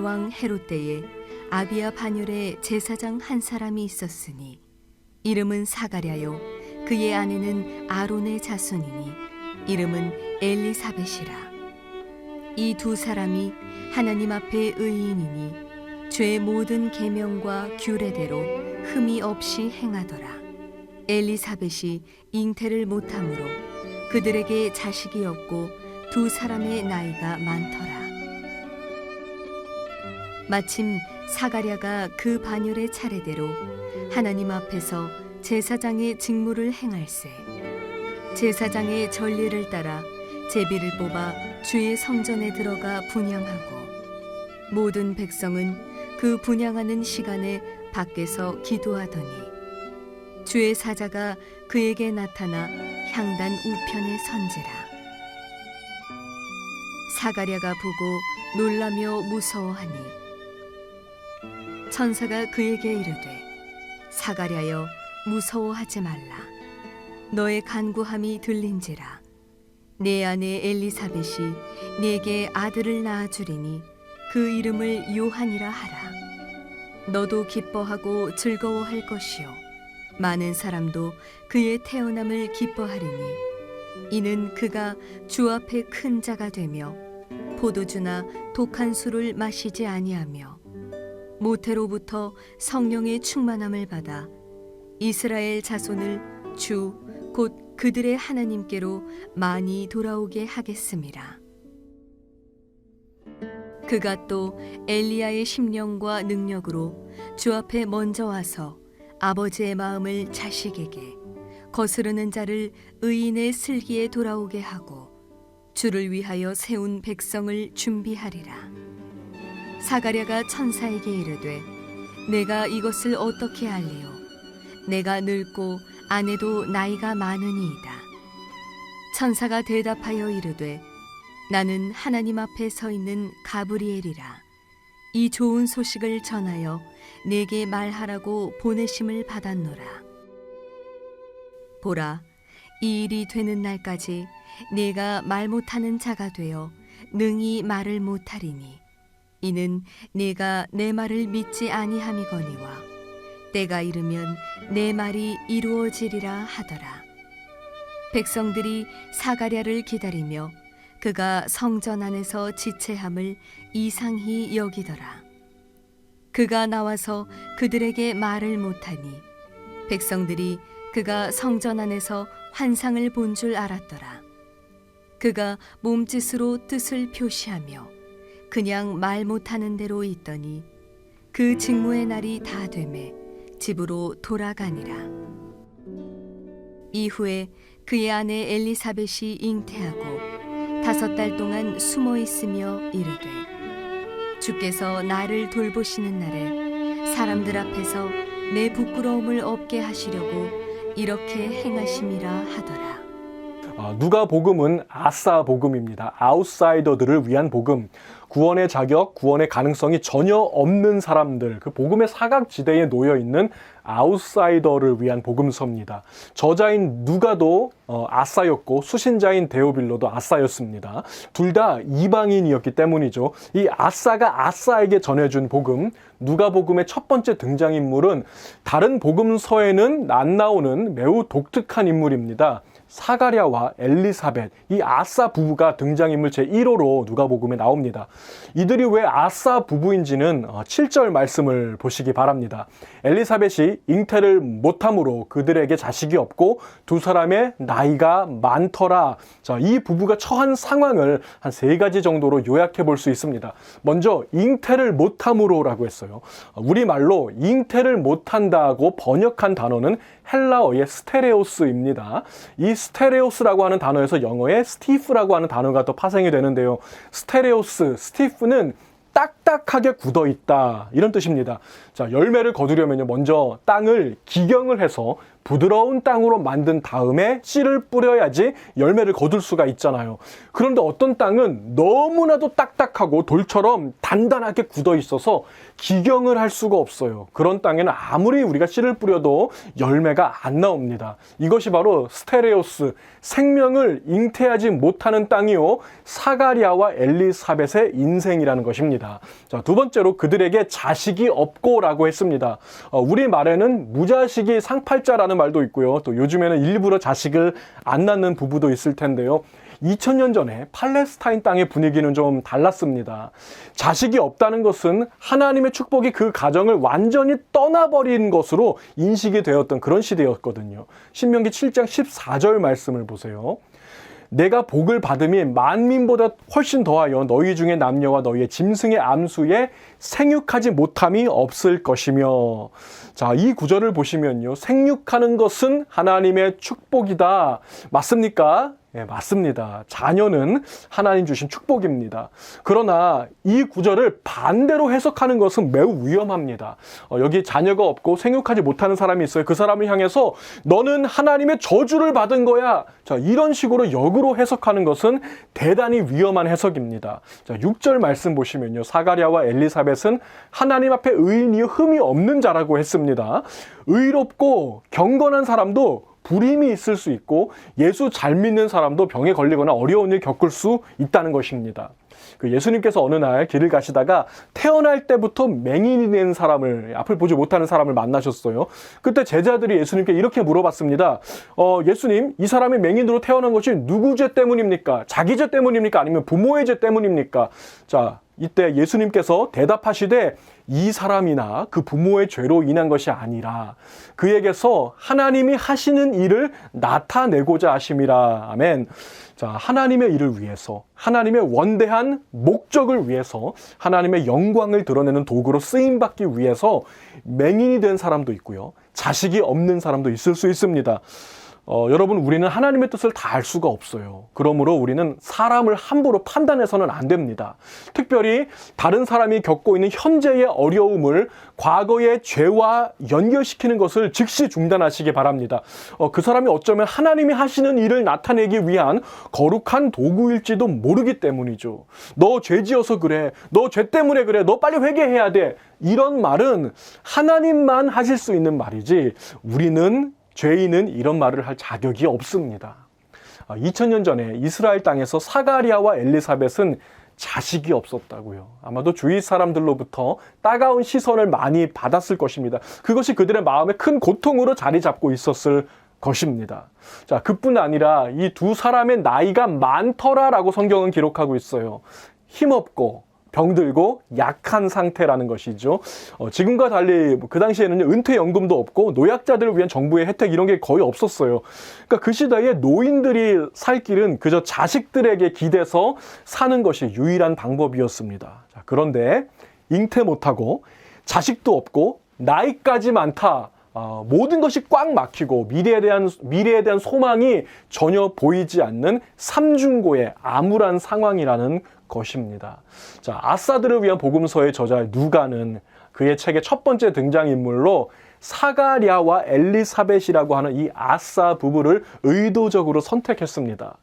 왕 헤롯 때에 아비야 반열에 제사장 한 사람이 있었으니 이름은 사가랴요 그의 아내는 아론의 자손이니 이름은 엘리사벳이라. 이 두 사람이 하나님 앞에 의인이니 죄의 모든 계명과 규례대로 흠이 없이 행하더라. 엘리사벳이 잉태를 못하므로 그들에게 자식이 없고 두 사람의 나이가 많더라. 마침 사가랴가 그 반열의 차례대로 하나님 앞에서 제사장의 직무를 행할세. 제사장의 전례를 따라 제비를 뽑아 주의 성전에 들어가 분향하고 모든 백성은 그 분향하는 시간에 밖에서 기도하더니 주의 사자가 그에게 나타나 향단 우편에 선지라. 사가랴가 보고 놀라며 무서워하니 천사가 그에게 이르되 사가랴여 무서워하지 말라. 너의 간구함이 들린지라. 내 아내 엘리사벳이 네게 아들을 낳아주리니 그 이름을 요한이라 하라. 너도 기뻐하고 즐거워할 것이요 많은 사람도 그의 태어남을 기뻐하리니 이는 그가 주 앞에 큰 자가 되며 포도주나 독한 술을 마시지 아니하며 모태로부터 성령의 충만함을 받아 이스라엘 자손을 주 곧 그들의 하나님께로 많이 돌아오게 하겠음이라. 그가 또 엘리야의 심령과 능력으로 주 앞에 먼저 와서 아버지의 마음을 자식에게 거스르는 자를 의인의 슬기에 돌아오게 하고 주를 위하여 세운 백성을 준비하리라. 사가랴가 천사에게 이르되 내가 이것을 어떻게 알리요? 내가 늙고 아내도 나이가 많으니이다. 천사가 대답하여 이르되 나는 하나님 앞에 서 있는 가브리엘이라. 이 좋은 소식을 전하여 내게 말하라고 보내심을 받았노라. 보라, 이 일이 되는 날까지 내가 말 못하는 자가 되어 능히 말을 못하리니 이는 내가 내 말을 믿지 아니함이거니와 때가 이르면 내 말이 이루어지리라 하더라. 백성들이 사가랴를 기다리며 그가 성전 안에서 지체함을 이상히 여기더라. 그가 나와서 그들에게 말을 못하니 백성들이 그가 성전 안에서 환상을 본 줄 알았더라. 그가 몸짓으로 뜻을 표시하며 그냥 말 못하는 대로 있더니 그 직무의 날이 다 되매 집으로 돌아가니라. 이후에 그의 아내 엘리사벳이 잉태하고 5달 동안 숨어 있으며 이르되 주께서 나를 돌보시는 날에 사람들 앞에서 내 부끄러움을 없게 하시려고 이렇게 행하심이라 하더라. 누가복음은 아싸 복음입니다. 아웃사이더들을 위한 복음. 구원의 자격, 구원의 가능성이 전혀 없는 사람들, 그 복음의 사각지대에 놓여 있는 아웃사이더를 위한 복음서입니다. 저자인 누가도 아싸였고 수신자인 데오빌로도 아싸였습니다. 둘 다 이방인이었기 때문이죠. 이 아싸가 아싸에게 전해준 복음, 누가복음의 첫 번째 등장인물은 다른 복음서에는 안 나오는 매우 독특한 인물입니다. 사가랴와 엘리사벳, 이 아싸 부부가 등장인물 제1호로 누가복음에 나옵니다. 이들이 왜 아싸 부부인지는 7절 말씀을 보시기 바랍니다. 엘리사벳이 잉태를 못함으로 그들에게 자식이 없고 두 사람의 나이가 많더라. 자, 이 부부가 처한 상황을 한 3가지 정도로 요약해 볼 수 있습니다. 먼저 잉태를 못함으로라고 했어요. 우리말로 잉태를 못한다고 번역한 단어는 헬라어의 스테레오스입니다. 이 스테레오스라고 하는 단어에서 영어의 스티프라고 하는 단어가 또 파생이 되는데요. 스테레오스, 스티프는 딱딱하게 굳어 있다, 이런 뜻입니다. 자, 열매를 거두려면 먼저 땅을 기경을 해서 부드러운 땅으로 만든 다음에 씨를 뿌려야지 열매를 거둘 수가 있잖아요. 그런데 어떤 땅은 너무나도 딱딱하고 돌처럼 단단하게 굳어 있어서 기경을 할 수가 없어요. 그런 땅에는 아무리 우리가 씨를 뿌려도 열매가 안 나옵니다. 이것이 바로 스테레오스, 생명을 잉태하지 못하는 땅이요, 사가랴와 엘리사벳의 인생이라는 것입니다. 자, 두 번째로 그들에게 자식이 없고라고 했습니다. 우리 말에는 무자식이 상팔자라는 말도 있고요. 또 요즘에는 일부러 자식을 안 낳는 부부도 있을 텐데요. 2000년 전에 팔레스타인 땅의 분위기는 좀 달랐습니다. 자식이 없다는 것은 하나님의 축복이 그 가정을 완전히 떠나버린 것으로 인식이 되었던 그런 시대였거든요. 신명기 7장 14절 말씀을 보세요. 내가 복을 받음이 만민보다 훨씬 더하여 너희 중에 남녀와 너희의 짐승의 암수에 생육하지 못함이 없을 것이며. 자, 이 구절을 보시면요, 생육하는 것은 하나님의 축복이다. 맞습니까? 예, 맞습니다. 자녀는 하나님 주신 축복입니다. 그러나 이 구절을 반대로 해석하는 것은 매우 위험합니다. 여기 자녀가 없고 생육하지 못하는 사람이 있어요. 그 사람을 향해서 너는 하나님의 저주를 받은 거야. 자, 이런 식으로 역으로 해석하는 것은 대단히 위험한 해석입니다. 자, 6절 말씀 보시면요, 사가랴와 엘리사벳은 하나님 앞에 의인이요 흠이 없는 자라고 했습니다. 의롭고 경건한 사람도 불임이 있을 수 있고 예수 잘 믿는 사람도 병에 걸리거나 어려운 일 겪을 수 있다는 것입니다. 그 예수님께서 어느 날 길을 가시다가 태어날 때부터 맹인이 된 사람을, 앞을 보지 못하는 사람을 만나셨어요. 그때 제자들이 예수님께 이렇게 물어봤습니다. 예수님, 이 사람이 맹인으로 태어난 것이 누구 죄 때문입니까? 자기 죄 때문입니까? 아니면 부모의 죄 때문입니까? 자, 이때 예수님께서 대답하시되 이 사람이나 그 부모의 죄로 인한 것이 아니라 그에게서 하나님이 하시는 일을 나타내고자 하심이라. 아멘. 자, 하나님의 일을 위해서, 하나님의 원대한 목적을 위해서, 하나님의 영광을 드러내는 도구로 쓰임받기 위해서 맹인이 된 사람도 있고요, 자식이 없는 사람도 있을 수 있습니다. 여러분, 우리는 하나님의 뜻을 다 알 수가 없어요. 그러므로 우리는 사람을 함부로 판단해서는 안 됩니다. 특별히 다른 사람이 겪고 있는 현재의 어려움을 과거의 죄와 연결시키는 것을 즉시 중단하시기 바랍니다. 그 사람이 어쩌면 하나님이 하시는 일을 나타내기 위한 거룩한 도구일지도 모르기 때문이죠. 너 죄 지어서 그래, 너 죄 때문에 그래, 너 빨리 회개해야 돼, 이런 말은 하나님만 하실 수 있는 말이지 우리는, 죄인은 이런 말을 할 자격이 없습니다. 2000년 전에 이스라엘 땅에서 사가랴와 엘리사벳은 자식이 없었다고요. 아마도 주위 사람들로부터 따가운 시선을 많이 받았을 것입니다. 그것이 그들의 마음에 큰 고통으로 자리 잡고 있었을 것입니다. 자, 그뿐 아니라 이 두 사람의 나이가 많더라라고 성경은 기록하고 있어요. 힘없고 병들고 약한 상태라는 것이죠. 지금과 달리 그 당시에는 은퇴연금도 없고 노약자들을 위한 정부의 혜택 이런 게 거의 없었어요. 그러니까 그 시대에 노인들이 살 길은 그저 자식들에게 기대서 사는 것이 유일한 방법이었습니다. 자, 그런데 잉태 못하고 자식도 없고 나이까지 많다. 모든 것이 꽉 막히고 미래에 대한 소망이 전혀 보이지 않는 삼중고의 암울한 상황이라는 것입니다. 자, 아사들을 위한 복음서의 저자 누가는 그의 책의 첫 번째 등장인물로 사가랴와 엘리사벳이라고 하는 이 아사 부부를 의도적으로 선택했습니다.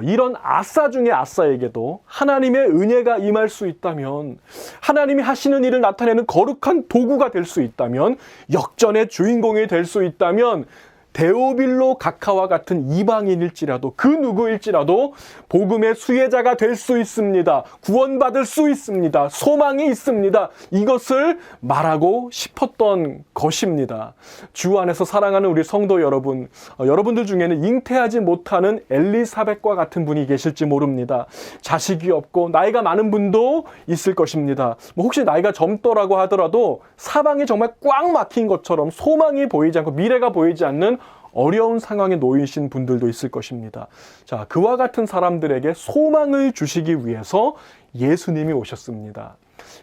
이런 아사 중에 아사에게도 하나님의 은혜가 임할 수 있다면, 하나님이 하시는 일을 나타내는 거룩한 도구가 될 수 있다면, 역전의 주인공이 될 수 있다면, 데오빌로 각하와 같은 이방인일지라도 그 누구일지라도 복음의 수혜자가 될 수 있습니다. 구원받을 수 있습니다. 소망이 있습니다. 이것을 말하고 싶었던 것입니다. 주 안에서 사랑하는 우리 성도 여러분, 여러분들 중에는 잉태하지 못하는 엘리사벳과 같은 분이 계실지 모릅니다. 자식이 없고 나이가 많은 분도 있을 것입니다. 혹시 나이가 젊더라고 하더라도 사방이 정말 꽉 막힌 것처럼 소망이 보이지 않고 미래가 보이지 않는 어려운 상황에 놓이신 분들도 있을 것입니다. 자, 그와 같은 사람들에게 소망을 주시기 위해서 예수님이 오셨습니다.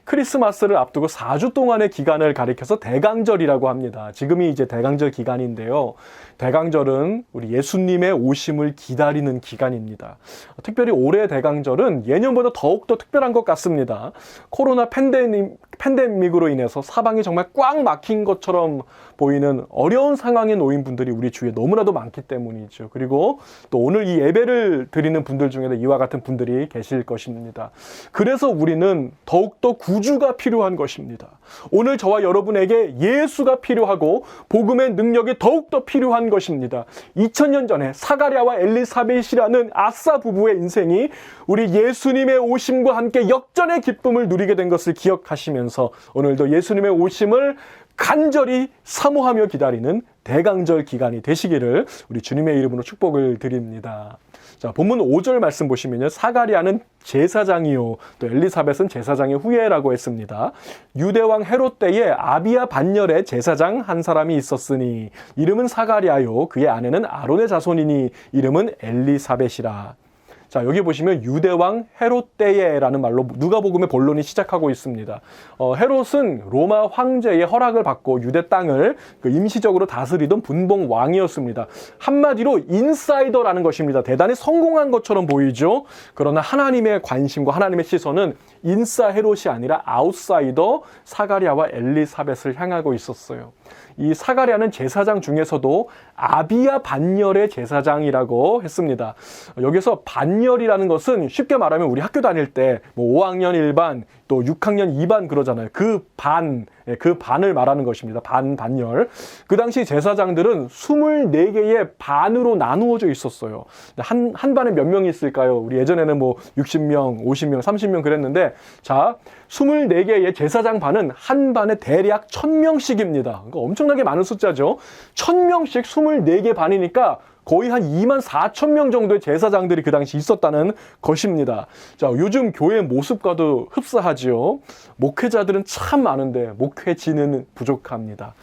크리스마스를 앞두고 4주 동안의 기간을 가리켜서 대강절이라고 합니다. 지금이 이제 대강절 기간인데요. 대강절은 우리 예수님의 오심을 기다리는 기간입니다. 특별히 올해 대강절은 예년보다 더욱더 특별한 것 같습니다. 코로나 팬데믹으로 인해서 사방이 정말 꽉 막힌 것처럼 보이는 어려운 상황에 놓인 분들이 우리 주위에 너무나도 많기 때문이죠. 그리고 또 오늘 이 예배를 드리는 분들 중에도 이와 같은 분들이 계실 것입니다. 그래서 우리는 더욱더 구주가 필요한 것입니다. 오늘 저와 여러분에게 예수가 필요하고 복음의 능력이 더욱더 필요한 것입니다. 2000년 전에 사가랴와 엘리사벳이라는 아싸 부부의 인생이 우리 예수님의 오심과 함께 역전의 기쁨을 누리게 된 것을 기억하시면서 오늘도 예수님의 오심을 간절히 사모하며 기다리는 대강절 기간이 되시기를 우리 주님의 이름으로 축복을 드립니다. 자, 본문 5절 말씀 보시면요. 사가랴는 제사장이요, 또 엘리사벳은 제사장의 후예라고 했습니다. 유대왕 헤롯 때에 아비야 반열에 제사장 한 사람이 있었으니 이름은 사가랴요, 그의 아내는 아론의 자손이니 이름은 엘리사벳이라. 자, 여기 보시면 유대왕 헤롯 때에라는 말로 누가복음의 본론이 시작하고 있습니다. 헤롯은 로마 황제의 허락을 받고 유대 땅을 임시적으로 다스리던 분봉 왕이었습니다. 한마디로 인사이더라는 것입니다. 대단히 성공한 것처럼 보이죠. 그러나 하나님의 관심과 하나님의 시선은 인사 헤롯이 아니라 아웃사이더 사가랴와 엘리사벳을 향하고 있었어요. 이 사가랴는 제사장 중에서도 아비야 반열의 제사장이라고 했습니다. 여기서 반열이라는 것은 쉽게 말하면 우리 학교 다닐 때 뭐 5학년 1반 또 6학년 2반 그러잖아요. 그 반을 말하는 것입니다. 반열. 그 당시 제사장들은 24개의 반으로 나누어져 있었어요. 한 반에 몇 명이 있을까요? 우리 예전에는 뭐 60명, 50명, 30명 그랬는데, 자, 24개의 제사장 반은 한 반에 대략 1000명씩입니다. 그러니까 엄청나게 많은 숫자죠. 1000명씩 24개 반이니까 거의 한 24,000명 정도의 제사장들이 그 당시 있었다는 것입니다. 자, 요즘 교회 모습과도 흡사하지요. 목회자들은 참 많은데 목회지는 부족합니다.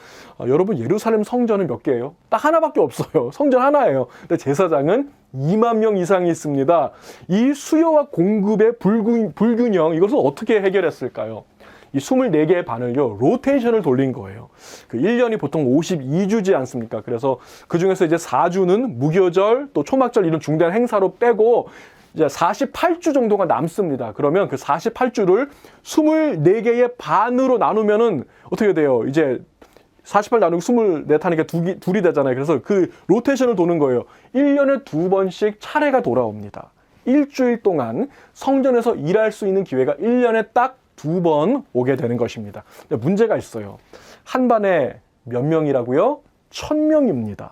여러분, 예루살렘 성전은 몇 개예요? 딱 하나밖에 없어요. 성전 하나예요. 근데 제사장은 2만 명 이상이 있습니다. 이 수요와 공급의 불균형, 이것을 어떻게 해결했을까요? 이 24개의 반을요, 로테이션을 돌린 거예요. 그 1년이 보통 52주지 않습니까? 그래서 그 중에서 이제 4주는 무교절, 또 초막절 이런 중대한 행사로 빼고 이제 48주 정도가 남습니다. 그러면 그 48주를 24개의 반으로 나누면은 어떻게 돼요? 이제 48 나누고 24 하니까 둘이 되잖아요. 그래서 그 로테이션을 도는 거예요. 1년에 2번씩 차례가 돌아옵니다. 일주일 동안 성전에서 일할 수 있는 기회가 1년에 딱 2번 오게 되는 것입니다. 근데 문제가 있어요. 한 반에 몇 명이라고요? 1000명입니다.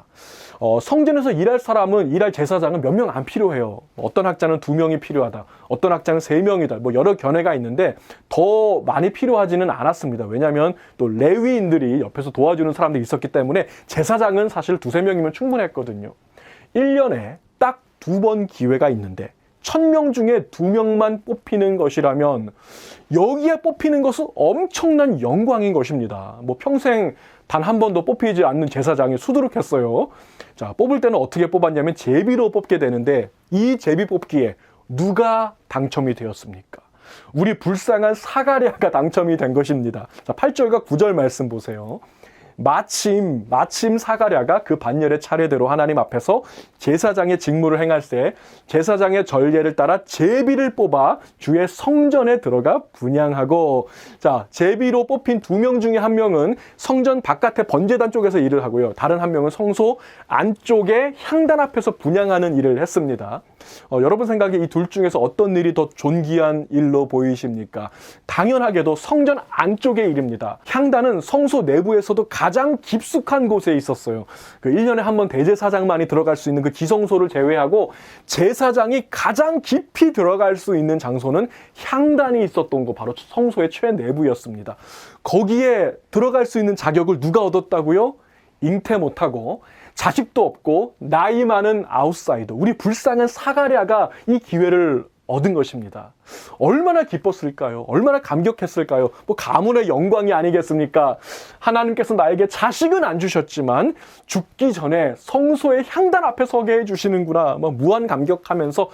성전에서 일할 제사장은 몇 명 안 필요해요. 어떤 학자는 2명이 필요하다. 어떤 학자는 3명이다. 뭐 여러 견해가 있는데 더 많이 필요하지는 않았습니다. 왜냐하면 또 레위인들이 옆에서 도와주는 사람들이 있었기 때문에 제사장은 사실 2-3명이면 충분했거든요. 1년에 딱 2번 기회가 있는데 1000명 중에 2명만 뽑히는 것이라면 여기에 뽑히는 것은 엄청난 영광인 것입니다. 뭐 평생 단 한 번도 뽑히지 않는 제사장이 수두룩했어요. 자, 뽑을 때는 어떻게 뽑았냐면 제비로 뽑게 되는데 이 제비 뽑기에 누가 당첨이 되었습니까? 우리 불쌍한 사가랴가 당첨이 된 것입니다. 자, 8절과 9절 말씀 보세요. 마침 사가랴가 그 반열의 차례대로 하나님 앞에서 제사장의 직무를 행할 때 제사장의 전례를 따라 제비를 뽑아 주의 성전에 들어가 분향하고, 자, 제비로 뽑힌 2명 중에 1명은 성전 바깥에 번제단 쪽에서 일을 하고요. 다른 1명은 성소 안쪽에 향단 앞에서 분향하는 일을 했습니다. 여러분 생각에 이 둘 중에서 어떤 일이 더 존귀한 일로 보이십니까? 당연하게도 성전 안쪽의 일입니다. 향단은 성소 내부에서도 가장 깊숙한 곳에 있었어요. 그 1년에 한 번 대제사장만이 들어갈 수 있는 그 기성소를 제외하고 제사장이 가장 깊이 들어갈 수 있는 장소는 향단이 있었던 거, 바로 성소의 최내부였습니다. 거기에 들어갈 수 있는 자격을 누가 얻었다고요? 잉태 못하고 자식도 없고 나이 많은 아웃사이더, 우리 불쌍한 사가랴가 이 기회를 얻은 것입니다. 얼마나 기뻤을까요? 얼마나 감격했을까요? 뭐 가문의 영광이 아니겠습니까? 하나님께서 나에게 자식은 안 주셨지만 죽기 전에 성소의 향단 앞에 서게 해주시는구나. 뭐 무한 감격하면서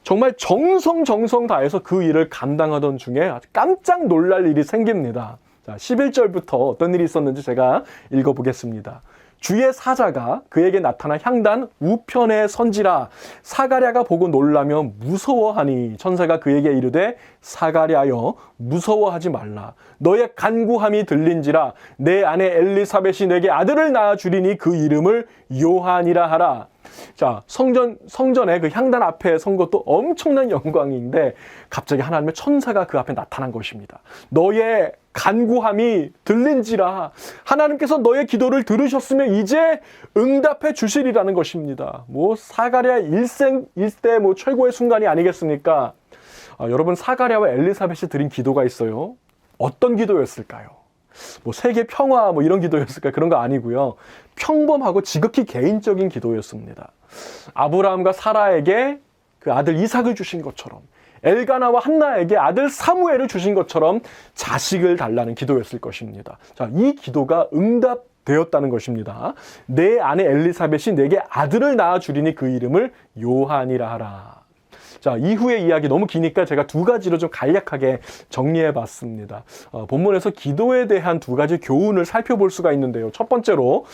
정말 정성 다해서 그 일을 감당하던 중에 아주 깜짝 놀랄 일이 생깁니다. 자, 11절부터 어떤 일이 있었는지 제가 읽어보겠습니다. 주의 사자가 그에게 나타나 향단 우편에 선지라. 사가랴가 보고 놀라며 무서워하니 천사가 그에게 이르되 사가랴여 무서워하지 말라. 너의 간구함이 들린지라. 내 아내 엘리사벳이 내게 아들을 낳아 주리니 그 이름을 요한이라 하라. 자, 성전에 그 향단 앞에 선 것도 엄청난 영광인데 갑자기 하나님의 천사가 그 앞에 나타난 것입니다. 너의 간구함이 들린지라. 하나님께서 너의 기도를 들으셨으면 이제 응답해 주시리라는 것입니다. 뭐 사가랴 일대 뭐 최고의 순간이 아니겠습니까? 여러분, 사가랴와 엘리사벳이 드린 기도가 있어요. 어떤 기도였을까요? 뭐 세계 평화 뭐 이런 기도였을까? 그런 거 아니고요. 평범하고 지극히 개인적인 기도였습니다. 아브라함과 사라에게 그 아들 이삭을 주신 것처럼, 엘가나와 한나에게 아들 사무엘을 주신 것처럼 자식을 달라는 기도였을 것입니다. 자, 이 기도가 응답되었다는 것입니다. 내 아내 엘리사벳이 내게 아들을 낳아 주리니 그 이름을 요한이라 하라. 자, 이후의 이야기 너무 기니까 제가 두 가지로 좀 간략하게 정리해 봤습니다. 본문에서 기도에 대한 두 가지 교훈을 살펴볼 수가 있는데요. 첫 번째로,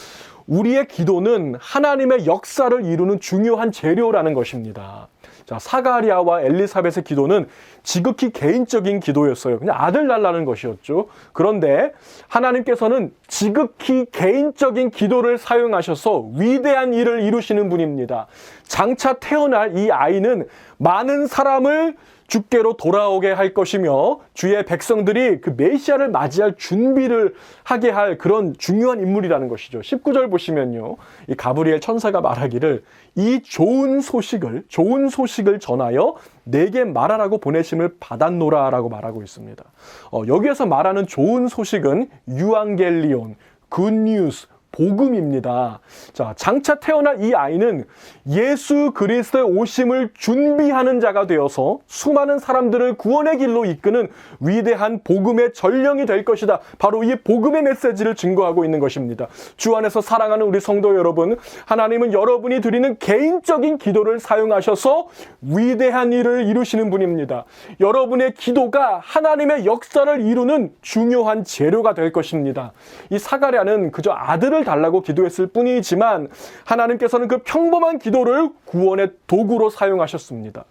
우리의 기도는 하나님의 역사를 이루는 중요한 재료라는 것입니다. 자, 사가랴와 엘리사벳의 기도는 지극히 개인적인 기도였어요. 그냥 아들 달라는 것이었죠. 그런데 하나님께서는 지극히 개인적인 기도를 사용하셔서 위대한 일을 이루시는 분입니다. 장차 태어날 이 아이는 많은 사람을 주께로 돌아오게 할 것이며 주의 백성들이 그 메시아를 맞이할 준비를 하게 할 그런 중요한 인물이라는 것이죠. 19절 보시면요, 이 가브리엘 천사가 말하기를 이 좋은 소식을 전하여 내게 말하라고 보내심을 받았노라 라고 말하고 있습니다. 여기에서 말하는 좋은 소식은 유앙겔리온, 굿뉴스, 복음입니다. 자, 장차 태어날 이 아이는 예수 그리스도의 오심을 준비하는 자가 되어서 수많은 사람들을 구원의 길로 이끄는 위대한 복음의 전령이 될 것이다. 바로 이 복음의 메시지를 증거하고 있는 것입니다. 주 안에서 사랑하는 우리 성도 여러분, 하나님은 여러분이 드리는 개인적인 기도를 사용하셔서 위대한 일을 이루시는 분입니다. 여러분의 기도가 하나님의 역사를 이루는 중요한 재료가 될 것입니다. 이 사가랴는 그저 아들을 달라고 기도했을 뿐이지만 하나님께서는 그 평범한 기도를 구원의 도구로 사용하셨습니다.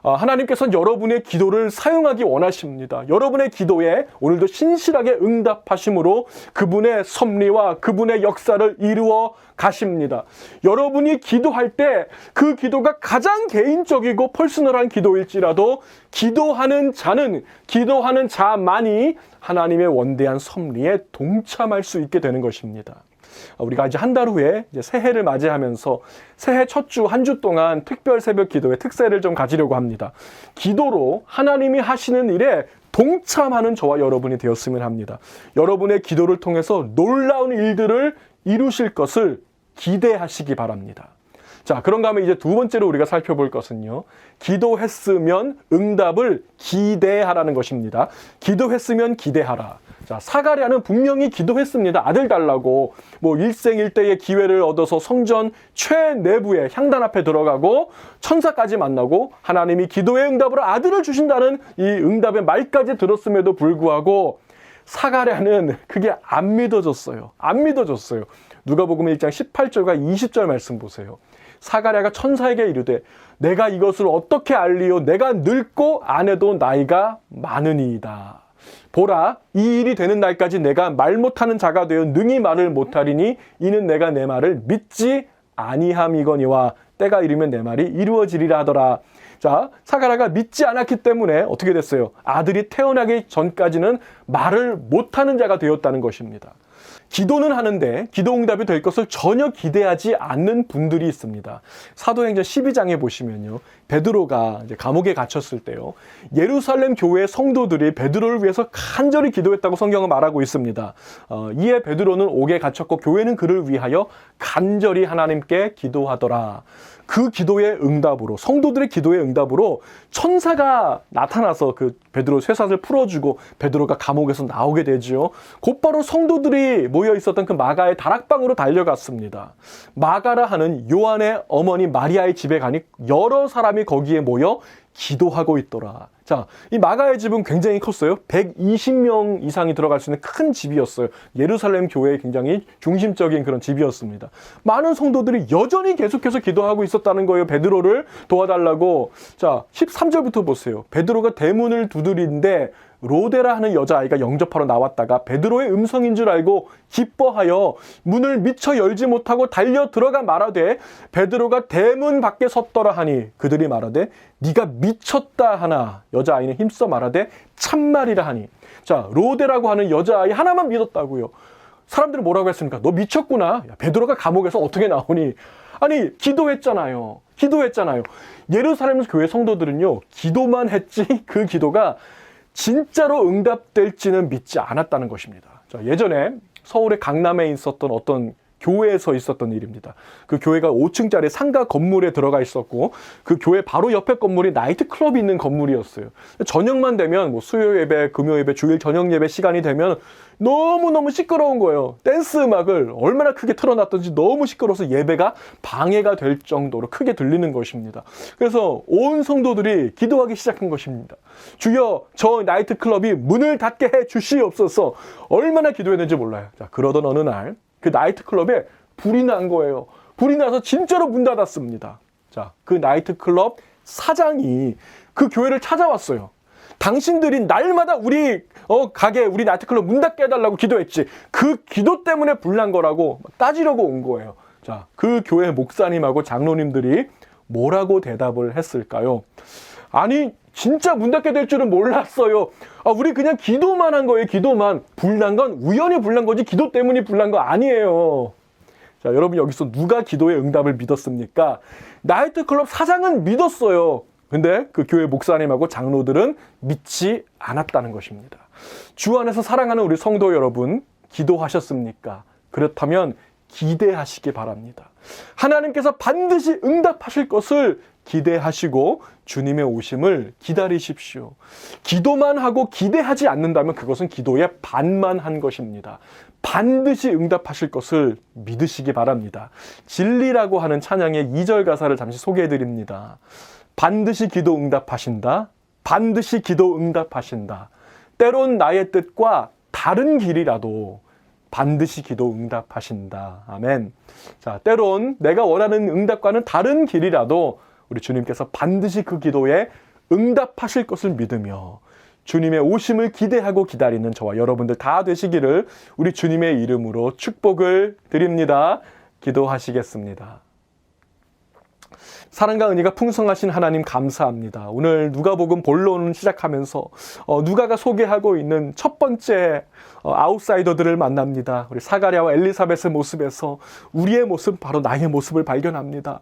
하나님께서는 여러분의 기도를 사용하기 원하십니다. 여러분의 기도에 오늘도 신실하게 응답하심으로 그분의 섭리와 그분의 역사를 이루어 가십니다. 여러분이 기도할 때 그 기도가 가장 개인적이고 퍼스널한 기도일지라도 기도하는 자만이 하나님의 원대한 섭리에 동참할 수 있게 되는 것입니다. 우리가 이제 한 달 후에 이제 새해를 맞이하면서 새해 첫 주 한 주 동안 특별 새벽 기도의 특세를 좀 가지려고 합니다. 기도로 하나님이 하시는 일에 동참하는 저와 여러분이 되었으면 합니다. 여러분의 기도를 통해서 놀라운 일들을 이루실 것을 기대하시기 바랍니다. 자, 그런가 하면 이제 두 번째로 우리가 살펴볼 것은요, 기도했으면 응답을 기대하라는 것입니다. 기도했으면 기대하라. 자, 사가랴는 분명히 기도했습니다. 아들 달라고. 뭐 일생일대의 기회를 얻어서 성전 최내부에 향단 앞에 들어가고 천사까지 만나고 하나님이 기도의 응답으로 아들을 주신다는 이 응답의 말까지 들었음에도 불구하고 사가랴는 그게 안 믿어졌어요. 누가복음 1장 18절과 20절 말씀 보세요. 사가랴가 천사에게 이르되 내가 이것을 어떻게 알리요? 내가 늙고 아내도 나이가 많으니이다. 보라, 이 일이 되는 날까지 내가 말 못하는 자가 되어 능히 말을 못하리니 이는 내가 내 말을 믿지 아니함이거니와 때가 이르면 내 말이 이루어지리라 하더라. 자, 사가랴가 믿지 않았기 때문에 어떻게 됐어요? 아들이 태어나기 전까지는 말을 못하는 자가 되었다는 것입니다. 기도는 하는데 기도 응답이 될 것을 전혀 기대하지 않는 분들이 있습니다. 사도행전 12장에 보시면요, 베드로가 이제 감옥에 갇혔을 때요, 예루살렘 교회 성도들이 베드로를 위해서 간절히 기도했다고 성경은 말하고 있습니다. 이에 베드로는 옥에 갇혔고 교회는 그를 위하여 간절히 하나님께 기도하더라. 그 기도의 응답으로, 성도들의 기도의 응답으로 천사가 나타나서 그 베드로 쇠사슬 풀어주고 베드로가 감옥에서 나오게 되죠. 곧바로 성도들이 모여 있었던 그 마가의 다락방으로 달려갔습니다. 마가라 하는 요한의 어머니 마리아의 집에 가니 여러 사람이 거기에 모여 기도하고 있더라. 자, 이 마가의 집은 굉장히 컸어요. 120명 이상이 들어갈 수 있는 큰 집이었어요. 예루살렘 교회의 굉장히 중심적인 그런 집이었습니다. 많은 성도들이 여전히 계속해서 기도하고 있었다는 거예요. 베드로를 도와달라고. 자, 13절부터 보세요. 베드로가 대문을 두드리는데 로데라 하는 여자아이가 영접하러 나왔다가 베드로의 음성인 줄 알고 기뻐하여 문을 미처 열지 못하고 달려 들어가 말하되 베드로가 대문 밖에 섰더라 하니 그들이 말하되 네가 미쳤다 하나 여자아이는 힘써 말하되 참말이라 하니. 자, 로데라고 하는 여자아이 하나만 믿었다고요. 사람들은 뭐라고 했습니까? 너 미쳤구나. 야, 베드로가 감옥에서 어떻게 나오니? 아니, 기도했잖아요. 예루살렘 교회 성도들은요, 기도만 했지 그 기도가 진짜로 응답될지는 믿지 않았다는 것입니다. 자, 예전에 서울의 강남에 있었던 어떤 교회에서 있었던 일입니다. 그 교회가 5층짜리 상가 건물에 들어가 있었고 그 교회 바로 옆에 건물이 나이트클럽이 있는 건물이었어요. 저녁만 되면 뭐 수요 예배, 금요 예배, 주일 저녁 예배 시간이 되면 너무너무 시끄러운 거예요. 댄스 음악을 얼마나 크게 틀어놨던지 너무 시끄러워서 예배가 방해가 될 정도로 크게 들리는 것입니다. 그래서 온 성도들이 기도하기 시작한 것입니다. 주여, 저 나이트클럽이 문을 닫게 해 주시옵소서. 얼마나 기도했는지 몰라요. 자, 그러던 어느 날 그 나이트클럽에 불이 난 거예요. 불이 나서 진짜로 문 닫았습니다. 자, 그 나이트클럽 사장이 그 교회를 찾아왔어요. 당신들이 날마다 우리 가게, 우리 나이트클럽 문 닫게 해달라고 기도했지. 그 기도 때문에 불난 거라고 따지려고 온 거예요. 자, 그 교회 목사님하고 장로님들이 뭐라고 대답을 했을까요? 아니, 진짜 문 닫게 될 줄은 몰랐어요. 우리 그냥 기도만 한 거예요. 기도만. 불난 건 우연히 불난 거지 기도 때문에 불난 거 아니에요. 자, 여러분 여기서 누가 기도의 응답을 믿었습니까? 나이트클럽 사장은 믿었어요. 근데 그 교회 목사님하고 장로들은 믿지 않았다는 것입니다. 주 안에서 사랑하는 우리 성도 여러분, 기도하셨습니까? 그렇다면 기대하시기 바랍니다. 하나님께서 반드시 응답하실 것을 기대하시고 주님의 오심을 기다리십시오. 기도만 하고 기대하지 않는다면 그것은 기도의 반만 한 것입니다. 반드시 응답하실 것을 믿으시기 바랍니다. 진리라고 하는 찬양의 2절 가사를 잠시 소개해 드립니다. 반드시 기도 응답하신다. 반드시 기도 응답하신다. 때론 나의 뜻과 다른 길이라도 반드시 기도 응답하신다. 아멘. 자, 때론 내가 원하는 응답과는 다른 길이라도 우리 주님께서 반드시 그 기도에 응답하실 것을 믿으며 주님의 오심을 기대하고 기다리는 저와 여러분들 다 되시기를 우리 주님의 이름으로 축복을 드립니다. 기도하시겠습니다. 사랑과 은혜가 풍성하신 하나님 감사합니다. 오늘 누가복음 본론 시작하면서 누가가 소개하고 있는 첫 번째 아웃사이더들을 만납니다. 우리 사가랴와 엘리사벳의 모습에서 우리의 모습, 바로 나의 모습을 발견합니다.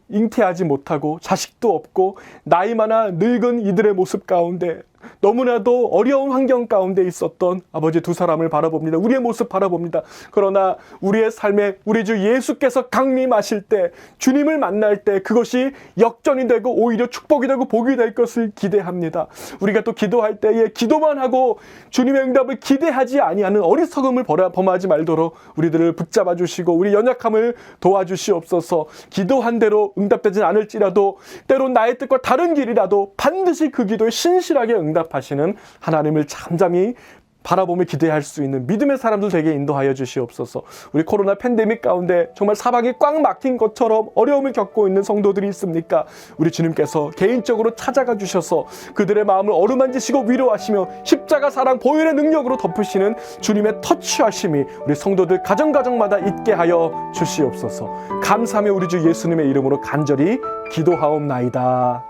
잉태하지 못하고 자식도 없고 나이 많아 늙은 이들의 모습 가운데 너무나도 어려운 환경 가운데 있었던 아버지 두 사람을 바라봅니다. 우리의 모습 바라봅니다. 그러나 우리의 삶에 우리 주 예수께서 강림하실 때, 주님을 만날 때 그것이 역전이 되고 오히려 축복이 되고 복이 될 것을 기대합니다. 우리가 또 기도할 때에 기도만 하고 주님의 응답을 기대하지 아니하는 어리석음을 범하지 말도록 우리들을 붙잡아 주시고 우리 연약함을 도와주시옵소서. 기도한 대로 응답되진 않을지라도 때론 나의 뜻과 다른 길이라도 반드시 그 기도에 신실하게 응답하시는 하나님을 잠잠히 바라보며 기대할 수 있는 믿음의 사람들 되게 인도하여 주시옵소서. 우리 코로나 팬데믹 가운데 정말 사방이 꽉 막힌 것처럼 어려움을 겪고 있는 성도들이 있습니까? 우리 주님께서 개인적으로 찾아가 주셔서 그들의 마음을 어루만지시고 위로하시며 십자가 사랑 보혈의 능력으로 덮으시는 주님의 터치하심이 우리 성도들 가정가정마다 있게 하여 주시옵소서. 감사하며 우리 주 예수님의 이름으로 간절히 기도하옵나이다.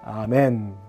아멘.